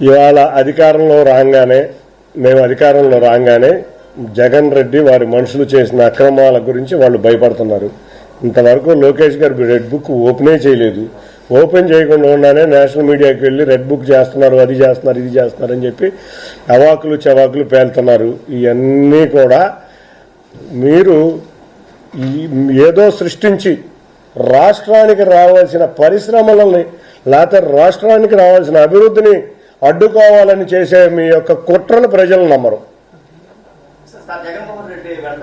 ఇవాళ అధికారంలో రాగానే జగన్ రెడ్డి వారి మనుషులు చేసిన అక్రమాల గురించి వాళ్ళు భయపడుతున్నారు. ఇంతవరకు లోకేష్ గారు రెడ్ బుక్ ఓపెనే చేయలేదు. ఓపెన్ చేయకుండా ఉన్నానే నేషనల్ మీడియాకి వెళ్ళి రెడ్ బుక్ చేస్తున్నారు, అది చేస్తున్నారు, ఇది చేస్తున్నారు అని చెప్పి అవాకులు చవాకులు పేలుతున్నారు. ఇవన్నీ కూడా మీరు ఏదో సృష్టించి రాష్ట్రానికి రావాల్సిన పరిశ్రమలని లేకపోతే రాష్ట్రానికి రావాల్సిన అభివృద్ధిని అడ్డుకోవాలని చేసే మీ యొక్క కుట్రను ప్రజలు నమ్మరు. జగన్మోహన్ రెడ్డి వెంట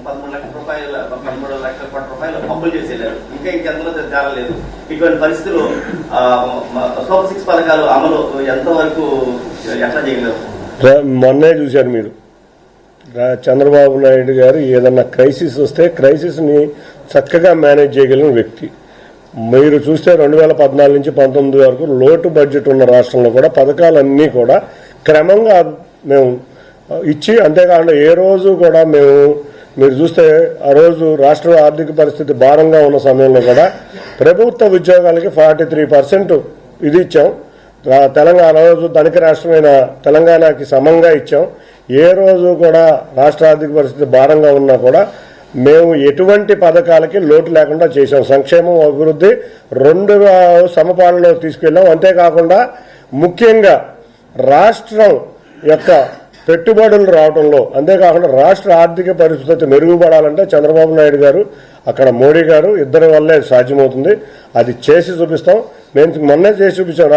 13 లక్షల కోట్ల రూపాయలు అప్పులు చేసేశారు. ఇంకా ఇంకెంతలో తేలలేదు. ఇటువంటి పరిస్థితుల్లో సూపర్ 6 పథకాలు అమలు ఎంతవరకు ఎట్లా చేయగలరు? మొన్నే చూశారు మీరు, చంద్రబాబు నాయుడు గారు ఏదన్నా క్రైసిస్ వస్తే క్రైసిస్ని చక్కగా మేనేజ్ చేయగలిగిన వ్యక్తి. మీరు చూస్తే 2014 నుంచి 19 వరకు లోటు బడ్జెట్ ఉన్న రాష్ట్రంలో కూడా పథకాలన్నీ కూడా క్రమంగా మేము ఇచ్చి, అంతేకాకుండా ఏ రోజు కూడా మీరు చూస్తే ఆ రోజు రాష్ట్ర ఆర్థిక పరిస్థితి భారంగా ఉన్న సమయంలో కూడా ప్రభుత్వ ఉద్యోగాలకి 43% ఇది ఇచ్చాం. తెలంగాణ రోజు ధనిక రాష్ట్రమైన తెలంగాణకి సమంగా ఇచ్చాం. ఏ రోజు కూడా రాష్ట్ర ఆర్థిక పరిస్థితి భారంగా ఉన్నా కూడా మేము ఎటువంటి పథకాలకి లోటు లేకుండా చేశాం. సంక్షేమం, అభివృద్ధి రెండు సమపాలలో తీసుకెళ్ళాం. అంతేకాకుండా ముఖ్యంగా రాష్ట్రం యొక్క పెట్టుబడులు రావడంలో, అంతేకాకుండా రాష్ట్ర ఆర్థిక పరిస్థితి మెరుగుపడాలంటే చంద్రబాబు నాయుడు గారు, అక్కడ మోడీ గారు ఇద్దరి వల్లే సాధ్యమవుతుంది. అది చేసి చూపిస్తాం. మేము మొన్నే చేసి చూపించాం.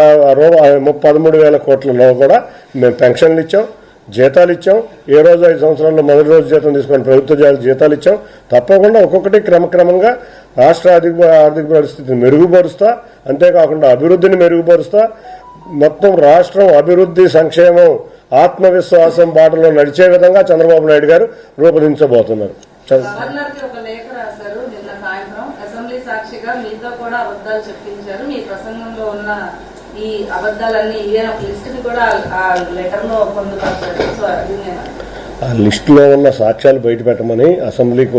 13,000 కోట్లలో కూడా మేము పెన్షన్లు ఇచ్చాం, జీతాలు ఇచ్చాం. ఏ రోజు 5 సంవత్సరాల్లో మొదటి రోజు జీతం తీసుకొని ప్రభుత్వ జీతాలు ఇచ్చాం. తప్పకుండా ఒక్కొక్కటి క్రమక్రమంగా రాష్ట్ర ఆర్థిక పరిస్థితిని మెరుగుపరుస్తా, అంతేకాకుండా అభివృద్ధిని మెరుగుపరుస్తా, మొత్తం రాష్ట్రం అభివృద్ధి, సంక్షేమం, ఆత్మవిశ్వాసం బాటలో నడిచే విధంగా చంద్రబాబు నాయుడు గారు రూపొందించబోతున్నారు. ఈ అబద్ధాలన్నీ లిస్టుని కూడా ఆ లెటర్లో పొందుపరిచారు. ఆ లిస్టులో ఉన్న సాక్ష్యాలు బయట పెట్టమని అసెంబ్లీకి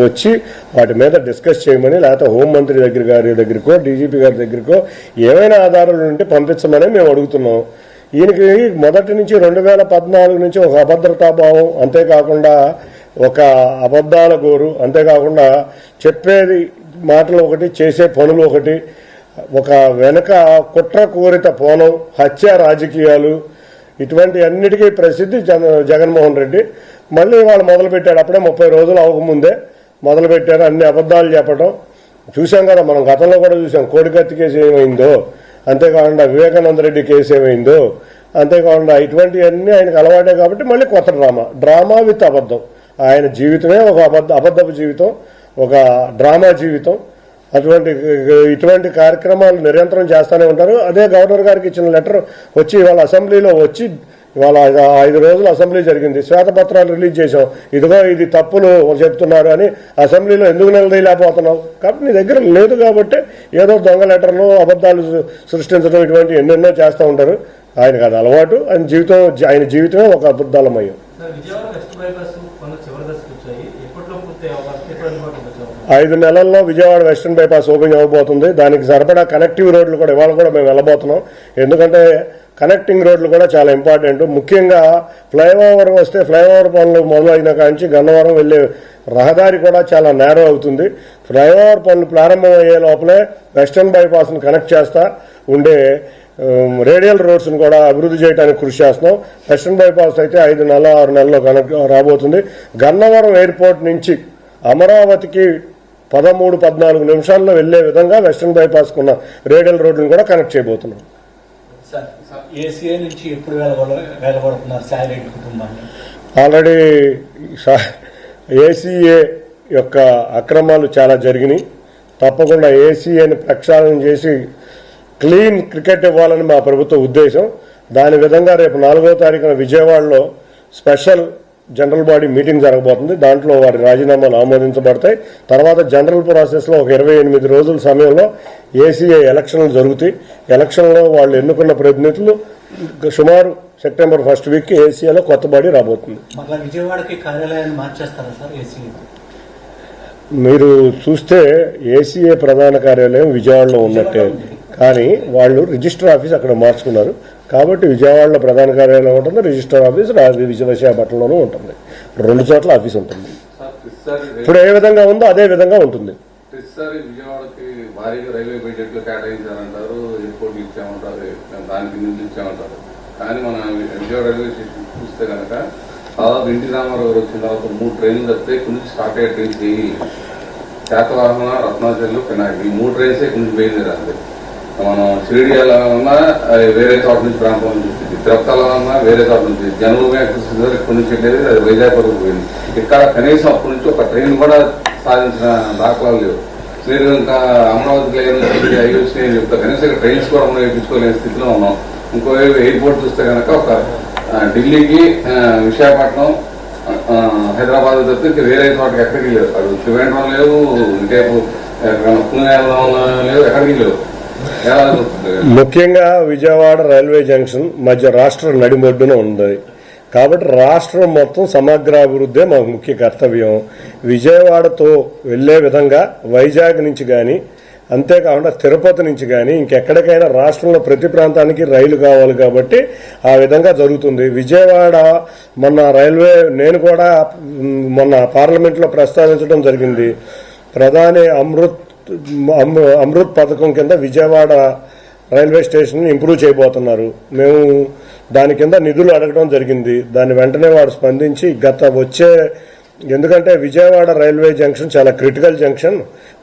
వచ్చి వాటి మీద డిస్కస్ చేయమని, లేకపోతే హోంమంత్రి గారి దగ్గరకో డీజీపీ గారి దగ్గరకో ఏమైనా ఆధారాలు ఉంటే పంపించమని మేము అడుగుతున్నాం. ఈయనకి మొదటి నుంచి 2014 నుంచి ఒక అభద్రతాభావం, అంతేకాకుండా ఒక అబద్ధాల గోరు, అంతేకాకుండా చెప్పేది మాటలు ఒకటి, చేసే పనులు ఒకటి, ఒక వెనక కుట్ర కోరిత పోనం, హత్య రాజకీయాలు, ఇటువంటి అన్నిటికీ ప్రసిద్ధి జగన్మోహన్ రెడ్డి. మళ్ళీ వాళ్ళు మొదలుపెట్టాడు. అప్పుడే 30 రోజులు అవ్వకముందే మొదలుపెట్టారు అన్ని అబద్ధాలు చెప్పడం. చూసాం కదా, మనం గతంలో కూడా చూసాం. కోడికత్తి కేసు ఏమైందో, అంతేకాకుండా వివేకానంద రెడ్డి కేసు ఏమైందో, అంతేకాకుండా ఇటువంటివన్నీ ఆయనకు అలవాటే. కాబట్టి మళ్ళీ కొత్త డ్రామా విత్ అబద్ధం. ఆయన జీవితమే ఒక అబద్ధపు జీవితం, ఒక డ్రామా జీవితం. ఇటువంటి కార్యక్రమాలు నిరంతరం చేస్తూనే ఉంటారు. అదే గవర్నర్ గారికి ఇచ్చిన లెటర్ వచ్చి ఇవాళ అసెంబ్లీలో వచ్చి, ఇవాళ 5 రోజులు అసెంబ్లీ జరిగింది, శ్వేతపత్రాలు రిలీజ్ చేశాం. ఇదిగో ఇది తప్పులు చెప్తున్నారు అని అసెంబ్లీలో ఎందుకు నిలదీయలేకపోతున్నావు? కాబట్టి నీ దగ్గర లేదు కాబట్టి ఏదో దొంగ లెటర్లు, అబద్ధాలు సృష్టించడం, ఇటువంటి ఎన్నెన్నో చేస్తూ ఉంటారు. ఆయనకు అది అలవాటు. ఆయన జీవితమే ఒక అబద్ధాలమయం. 5 నెలల్లో విజయవాడ వెస్టర్న్ బైపాస్ ఓపెన్ అవ్వబోతుంది. దానికి సరిపడా కనెక్టివ్ రోడ్లు కూడా ఇవాళ కూడా మేము వెళ్ళబోతున్నాం. ఎందుకంటే కనెక్టింగ్ రోడ్లు కూడా చాలా ఇంపార్టెంట్. ముఖ్యంగా ఫ్లైఓవర్ వస్తే, ఫ్లైఓవర్ పనులు మొదలైన కాంచి గన్నవరం వెళ్లే రహదారి కూడా చాలా నేరో అవుతుంది. ఫ్లైఓవర్ పనులు ప్రారంభమయ్యే లోపలే వెస్టర్న్ బైపాస్ను కనెక్ట్ చేస్తా ఉండే రేడియల్ రోడ్స్ను కూడా అభివృద్ధి చేయడానికి కృషి చేస్తున్నాం. వెస్టర్న్ బైపాస్ అయితే 5 నెలలు 6 నెలల్లో కనెక్ట్ రాబోతుంది. గన్నవరం ఎయిర్పోర్ట్ నుంచి అమరావతికి 13-14 నిమిషాల్లో వెళ్లే విధంగా వెస్టర్న్ బైపాస్ కున్న రేడియల్ రోడ్లను కూడా కనెక్ట్ చేయబోతున్నాం. ఆల్రెడీ ఏసీఏ యొక్క అక్రమాలు చాలా జరిగినాయి. తప్పకుండా ఏసీఏని ప్రక్షాళన చేసి క్లీన్ క్రికెట్ ఇవ్వాలని మా ప్రభుత్వ ఉద్దేశం. దాని విధంగా రేపు 4వ తారీఖున విజయవాడలో స్పెషల్ జనరల్ బాడీ మీటింగ్ జరగబోతుంది. దాంట్లో వారి రాజీనామాలు ఆమోదించబడతాయి. తర్వాత జనరల్ ప్రాసెస్లో ఒక 28 రోజుల సమయంలో ఏసీఏ ఎలక్షన్లు జరుగుతాయి. ఎలక్షన్లో వాళ్ళు ఎన్నుకున్న ప్రతినిధులు సుమారు సెప్టెంబర్ 1st వీక్ ఏసీఏలో కొత్త బాడీ రాబోతుంది. మీరు చూస్తే ఏసీఏ ప్రధాన కార్యాలయం విజయవాడలో ఉన్నట్టే, కానీ వాళ్ళు రిజిస్టర్ ఆఫీస్ అక్కడ మార్చుకున్నారు. కాబట్టి విజయవాడలో ప్రధాన కార్యాలయం ఉంటుంది, రిజిస్టర్ ఆఫీస్ విశాఖపట్నంలోనూ ఉంటుంది. 2 చోట్ల ఆఫీస్ ఉంటుంది. ఇప్పుడు ఏ విధంగా ఉందో అదే విధంగా ఉంటుంది. ప్రతిసారి విజయవాడకి భారీగా రైల్వే బడ్జెట్లు కేటాయించారంటారు, ఎయిర్పోర్ట్ ఇచ్చామంటారు, దానికి నిధులు ఇచ్చామంటారు. కానీ మన విజయవాడ రైల్వే స్టేషన్ చూస్తే కనుక దాదాపు ఎన్టీ రామారావు గారు వచ్చిన తర్వాత 3 ట్రైన్లు తప్పితే ఇక్కడ నుంచి స్టార్ట్ అయ్యే ట్రైన్స్ ఏవి శాతవాహన, రత్నాచర్లు, పినాకి ఈ 3 ట్రైన్స్ ఇక్కడ నుంచి బయలుదేరాలి. మనం షిరిడి వెళ్ళాలన్నా వేరే చోట నుంచి ప్రాంతం నుంచి వచ్చింది, తిరుపతి వెళ్ళాలన్నా వేరే చోట నుంచి, జన్మభూమి ఎక్స్ప్రెస్ ఇక్కడ నుంచి వెళ్ళేది అది వైజాగ్ వరకు పోయింది. ఇక్కడ కనీసం అప్పటి నుంచి ఒక ట్రైన్ కూడా సాధించిన దాఖలాలు లేవు. మీరు ఇంకా అమరావతి అవి వచ్చినాయి చెప్తా, కనీసం ఇక్కడ ట్రైన్స్ కూడా మనం వేయించుకోలేని స్థితిలో ఉన్నాం. ఇంకోవైపు ఎయిర్పోర్ట్ చూస్తే కనుక ఒక ఢిల్లీకి, విశాఖపట్నం, హైదరాబాద్ తప్పితే ఇంకా వేరే చోటకి ఎక్కడికి లేవు. అటు త్రివేంద్రం లేవు, ఇంకేపు పుణె లేవు, ఎక్కడికి లేవు. ముఖ్యంగా విజయవాడ రైల్వే జంక్షన్ మధ్య రాష్ట్ర నడిమొడ్డున ఉంది. కాబట్టి రాష్ట్రం మొత్తం సమగ్రాభివృద్ధే మాకు ముఖ్య కర్తవ్యం. విజయవాడతో వెళ్లే విధంగా వైజాగ్ నుంచి కానీ, అంతేకాకుండా తిరుపతి నుంచి కానీ ఇంకెక్కడికైనా రాష్ట్రంలో ప్రతి ప్రాంతానికి రైలు కావాలి. కాబట్టి ఆ విధంగా జరుగుతుంది. విజయవాడ మొన్న రైల్వే నేను కూడా మొన్న పార్లమెంట్లో ప్రస్తావించడం జరిగింది. ప్రధాని అమృత్ పథకం కింద విజయవాడ రైల్వే స్టేషన్ ఇంప్రూవ్ చేయబోతున్నారు. మేము దాని కింద నిధులు అడగడం జరిగింది. దాన్ని వెంటనే వాడు స్పందించి ఎందుకంటే విజయవాడ రైల్వే జంక్షన్ చాలా క్రిటికల్ జంక్షన్.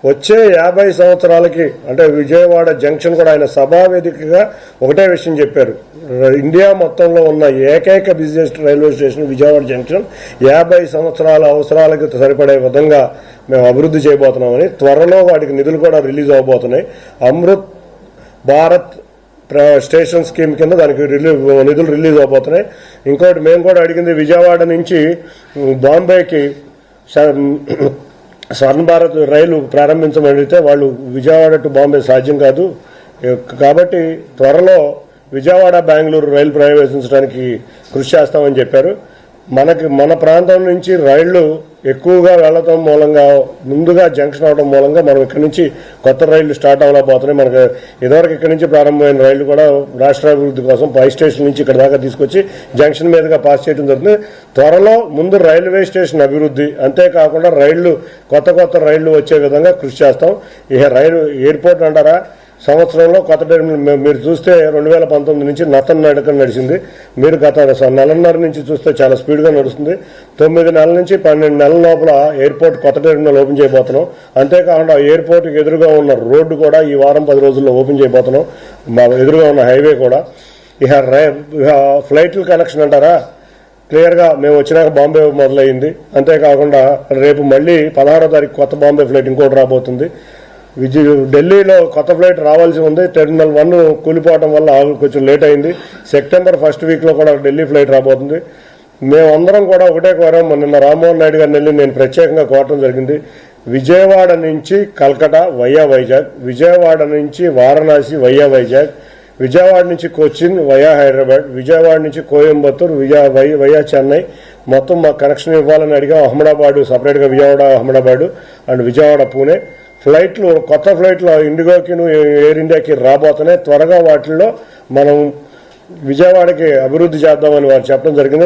వచ్చే 50 సంవత్సరాలకి అంటే విజయవాడ జంక్షన్ కూడా ఆయన సభావేదికగా ఒకటే విషయం చెప్పారు. ఇండియా మొత్తంలో ఉన్న ఏకైక business railway station Vijayawada junction 50 సంవత్సరాల అవసరాలకు సరిపడే విధంగా మేము అభివృద్ధి చేయబోతున్నామని, త్వరలో వాటికి నిధులు కూడా రిలీజ్ అవబోతున్నాయి. అమృత్ భారత్ స్టేషన్ స్కీమ్ కింద దానికి నిధులు రిలీజ్ అవబోతున్నాయి. ఇంకోటి మేము కూడా అడిగింది, విజయవాడ నుంచి బాంబేకి స్వర్ణ భారత్ రైలు ప్రారంభించమడిగితే వాళ్ళు విజయవాడ టు బాంబే సాధ్యం కాదు, కాబట్టి త్వరలో విజయవాడ బెంగళూరు రైలు ప్రవేశించడానికి కృషి చేస్తామని చెప్పారు. మన ప్రాంతం నుంచి రైళ్లు ఎక్కువగా వెళ్లటం మూలంగా, ముందుగా జంక్షన్ అవడం మూలంగా మనం ఇక్కడి నుంచి కొత్త రైళ్లు స్టార్ట్ అవ్వలేకపోతున్నాయి. మనకు ఇదివరకు ఇక్కడి నుంచి ప్రారంభమైన రైళ్లు కూడా రాష్ట్రాభివృద్ధి కోసం పై స్టేషన్ నుంచి ఇక్కడ దాకా తీసుకొచ్చి జంక్షన్ మీదుగా పాస్ చేయడం జరుగుతుంది. త్వరలో ముందు రైల్వే స్టేషన్ అభివృద్ధి, అంతేకాకుండా కొత్త రైళ్లు వచ్చే విధంగా కృషి చేస్తాం. ఇక ఎయిర్పోర్ట్ అంటారా, సంవత్సరంలో కొత్త టెర్మినల్ మీరు చూస్తే 2019 నుంచి నడకన నడిచింది. మీరు గత నెలన్నర నుంచి చూస్తే చాలా స్పీడ్గా నడుస్తుంది. 9 నెలల నుంచి 12 నెలల లోపల ఎయిర్పోర్ట్ కొత్త టెర్మినల్ ఓపెన్ చేయబోతున్నాం. అంతేకాకుండా ఎయిర్పోర్ట్కి ఎదురుగా ఉన్న రోడ్డు కూడా ఈ వారం 10 రోజుల్లో ఓపెన్ చేయబోతున్నాం. మా ఎదురుగా ఉన్న హైవే కూడా. ఇక ఫ్లైట్ల కనెక్షన్ అంటారా, క్లియర్గా మేము వచ్చినాక బాంబే మొదలైంది. అంతేకాకుండా రేపు మళ్ళీ 16వ తారీఖు కొత్త బాంబే ఫ్లైట్ ఇంకోటి రాబోతుంది. ఢిల్లీలో కొత్త ఫ్లైట్ రావాల్సి ఉంది. టెర్మినల్ 1 కూలిపోవడం వల్ల కొంచెం లేట్ అయింది. సెప్టెంబర్ ఫస్ట్ వీక్లో కూడా ఢిల్లీ ఫ్లైట్ రాబోతుంది. మేమందరం కూడా ఒకటే కోరాం. నిన్న రామ్మోహన్ నాయుడు గారిని వెళ్ళి నేను ప్రత్యేకంగా కోరటం జరిగింది. విజయవాడ నుంచి కల్కటా వయా వైజాగ్, విజయవాడ నుంచి వారణాసి వయా వైజాగ్, విజయవాడ నుంచి కొచ్చిన్ వయా హైదరాబాద్, విజయవాడ నుంచి కోయంబత్తూర్ వయా చెన్నై మొత్తం మాకు కనెక్షన్ ఇవ్వాలని అడిగాం. అహ్మదాబాద్ సపరేట్గా విజయవాడ అహ్మదాబాద్ అండ్ విజయవాడ పూణే ఫ్లైట్లు, కొత్త ఫ్లైట్లు ఇండిగోకి ఎయిర్ ఇండియాకి రాబోతున్నాయి. త్వరగా వాటిల్లో మనం విజయవాడకి అభివృద్ధి చేద్దామని వారు చెప్పడం జరిగింది.